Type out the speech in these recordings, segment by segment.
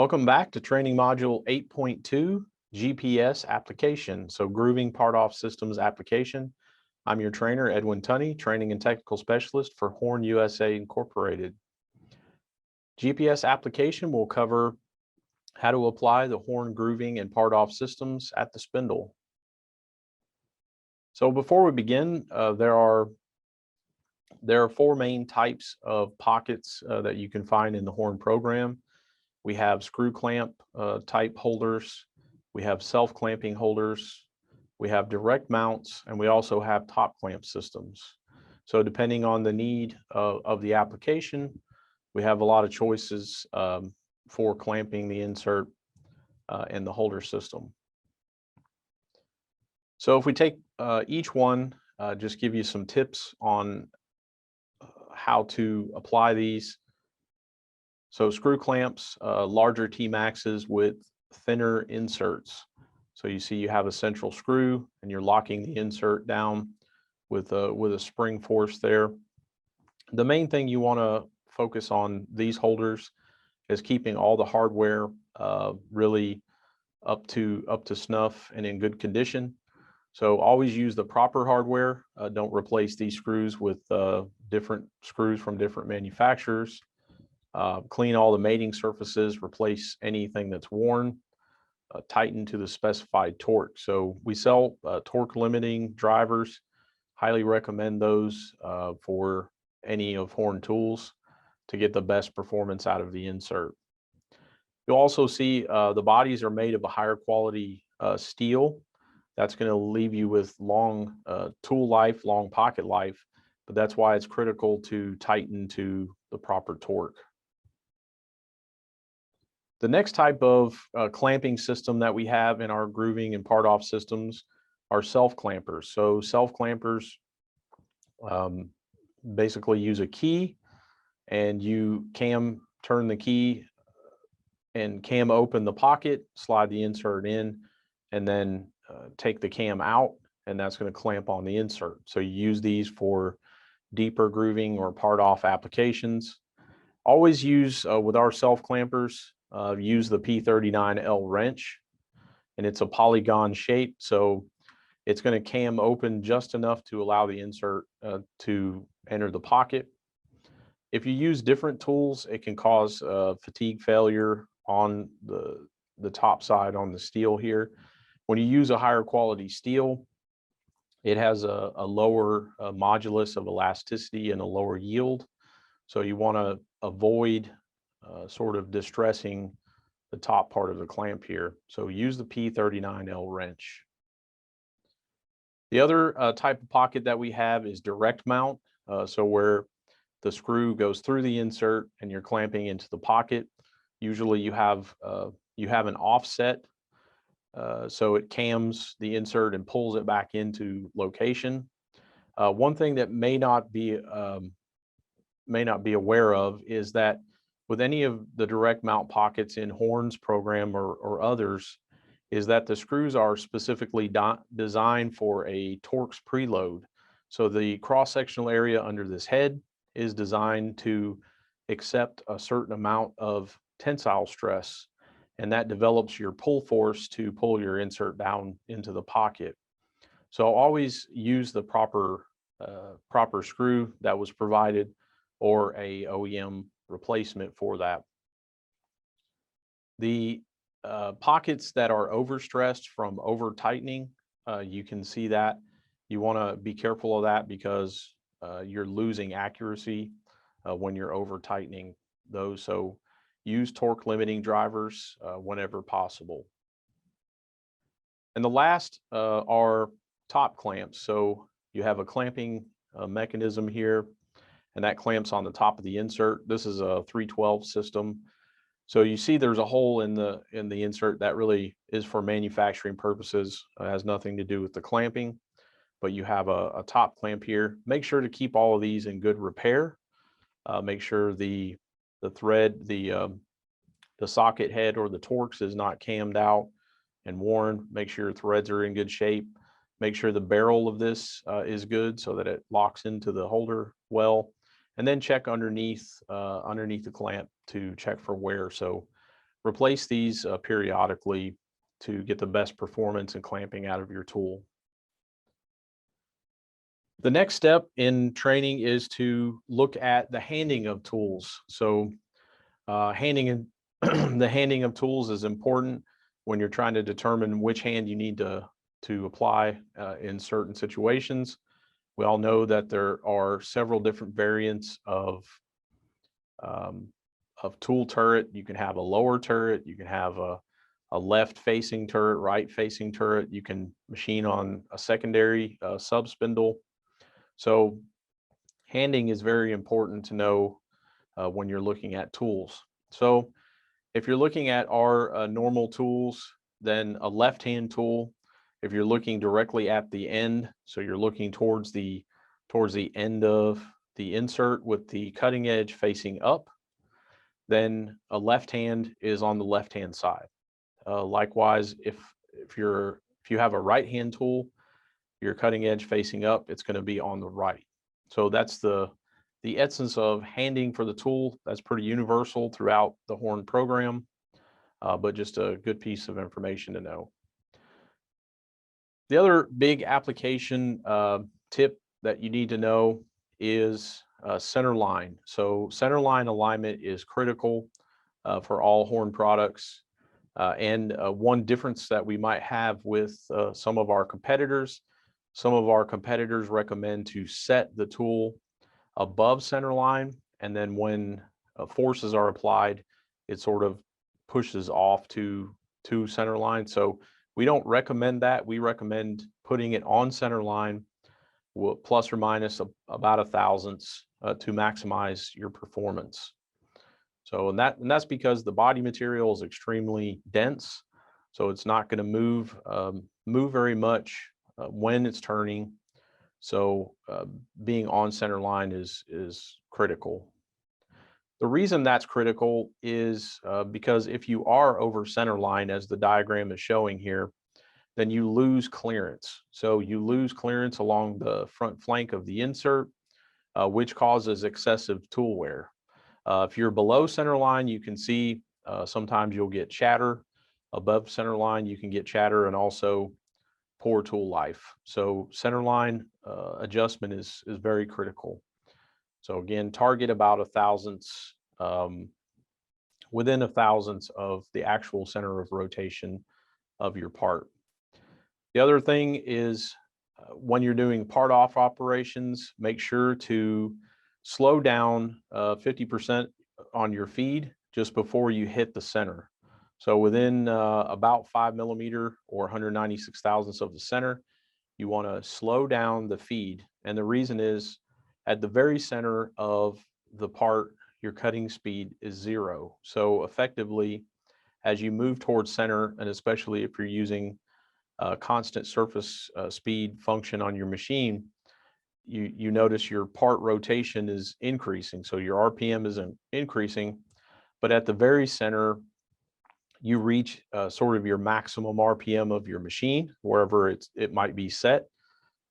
Welcome back to training module 8.2 GPS application. So grooving part off systems application. I'm your trainer, Edwin Tunney, training and technical specialist for Horn USA Incorporated. GPS application will cover how to apply the horn grooving and part off systems at the spindle. So before we begin, there are four main types of pockets that you can find in the horn program. We have screw clamp type holders, we have self-clamping holders, we have direct mounts, and we also have top clamp systems. So depending on the need of the application, we have a lot of choices for clamping the insert and the holder system. So if we take each one, just give you some tips on how to apply these. So screw clamps, larger T-maxes with thinner inserts. So you see you have a central screw and you're locking the insert down with a spring force there. The main thing you want to focus on these holders is keeping all the hardware really up to snuff and in good condition. So always use the proper hardware. Don't replace these screws with different screws from different manufacturers. Clean all the mating surfaces, replace anything that's worn, tighten to the specified torque. So we sell torque limiting drivers. Highly recommend those for any of Horn tools to get the best performance out of the insert. You'll also see the bodies are made of a higher quality steel. That's going to leave you with long tool life, long pocket life, but that's why it's critical to tighten to the proper torque. The next type of clamping system that we have in our grooving and part off systems are self-clampers. So self-clampers basically use a key, and you turn the key and cam open the pocket, slide the insert in, and then take the cam out, and that's going to clamp on the insert. So you use these for deeper grooving or part off applications. Always use with our self-clampers, use the P39L wrench, and it's a polygon shape, so it's going to cam open just enough to allow the insert to enter the pocket. If you use different tools, it can cause fatigue failure on the top side on the steel here. When you use a higher quality steel, it has a lower modulus of elasticity and a lower yield. So you want to avoid sort of distressing the top part of the clamp here. So use the P39L wrench. The other type of pocket that we have is direct mount. So where the screw goes through the insert and you're clamping into the pocket. Usually you have an offset, so it cams the insert and pulls it back into location. One thing that may not be aware of is that with any of the direct mount pockets in Horn's program or others, is that the screws are specifically designed for a Torx preload. So the cross-sectional area under this head is designed to accept a certain amount of tensile stress, and that develops your pull force to pull your insert down into the pocket. So always use the proper screw that was provided or a OEM replacement for that. The pockets that are overstressed from over tightening, you can see that. You want to be careful of that because you're losing accuracy when you're over tightening those. So use torque limiting drivers whenever possible. And the last are top clamps. So you have a clamping mechanism here, and that clamps on the top of the insert. This is a 312 system. So you see there's a hole in the insert that really is for manufacturing purposes. It has nothing to do with the clamping, but you have a top clamp here. Make sure to keep all of these in good repair. Make sure the thread, the socket head or the Torx is not cammed out and worn. Make sure your threads are in good shape. Make sure the barrel of this is good so that it locks into the holder well. And then check underneath the clamp to check for wear. So replace these periodically to get the best performance and clamping out of your tool. The next step in training is to look at the handing of tools. So handing the handing of tools is important when you're trying to determine which hand you need to apply in certain situations. We all know that there are several different variants of tool turret. You can have a lower turret, you can have a left facing turret, right facing turret. You can machine on a secondary sub spindle. So handing is very important to know when you're looking at tools. So if you're looking at our normal tools, then a left-hand tool, if you're looking directly at the end, so you're looking towards the end of the insert with the cutting edge facing up, then a left hand is on the left-hand side. Likewise, if you have a right-hand tool, your cutting edge facing up, it's going to be on the right. So that's the essence of handing for the tool. That's pretty universal throughout the Horn program, but just a good piece of information to know. The other big application tip that you need to know is center line. So center line alignment is critical for all Horn products. And one difference that we might have with some of our competitors recommend to set the tool above center line, and then when forces are applied, it sort of pushes off to center line. So we don't recommend that. We recommend putting it on center line, plus or minus about a thousandths to maximize your performance. So and that's because the body material is extremely dense, so it's not going to move very much when it's turning. So being on center line is critical. The reason that's critical is because if you are over center line, as the diagram is showing here, then you lose clearance. So you lose clearance along the front flank of the insert, which causes excessive tool wear. If you're below center line, you can see sometimes you'll get chatter. Above center line, you can get chatter and also poor tool life. So center line adjustment is very critical. So again, target about a thousandths, within a thousandths of the actual center of rotation of your part. The other thing is when you're doing part off operations, make sure to slow down 50% on your feed just before you hit the center. So within about 5 millimeter or 196 thousandths of the center, you want to slow down the feed. And the reason is at the very center of the part, your cutting speed is 0. So effectively, as you move towards center, and especially if you're using constant surface speed function on your machine, you notice your part rotation is increasing. So your RPM is increasing, but at the very center, you reach sort of your maximum RPM of your machine, wherever it might be set,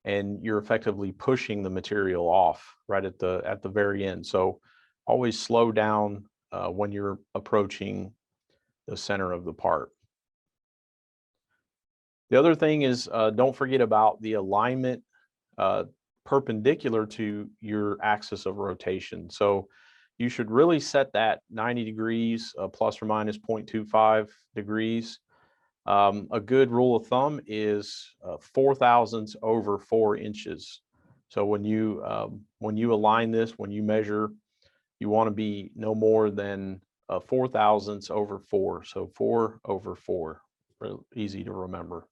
and you're effectively pushing the material off right at the very end. So always slow down when you're approaching the center of the part. The other thing is don't forget about the alignment perpendicular to your axis of rotation. So you should really set that 90 degrees plus or minus 0.25 degrees. A good rule of thumb is 4 thousandths over 4 inches. So when you align this, when you measure, you want to be no more than 4 thousandths over 4. So 4 over 4, really easy to remember.